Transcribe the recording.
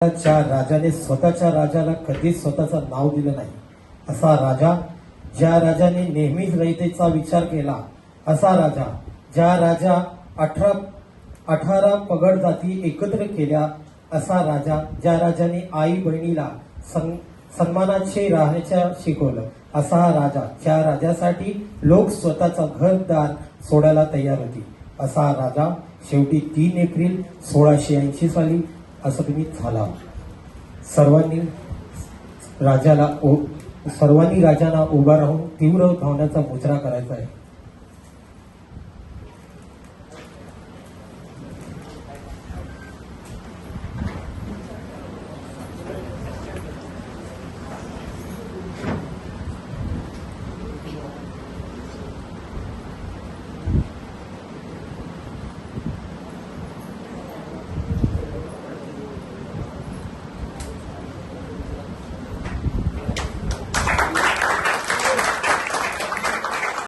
ज्या राजाने स्वतःच्या राजाला कधीच स्वतःचं नाव दिलं नाही असा राजा, ज्या राजाने नेहमीच रयतेचा विचार केला असा राजा, ज्या राजा 18 पगड जाती एकत्र केल्या असा राजा, ज्या राजाने आई बहिणीला सन्मानाचे राहण्याच्या शिकवलं असा हा राजा, ज्या राजासाठी लोक स्वतःचा घरदार सोडायला तयार होती असा हा राजा शेवटी 3 एप्रिल 1680 साली असं झाला. सर्वांनी राजांना उभा राहून तीव्र भावनेचा मुजरा करायचा आहे.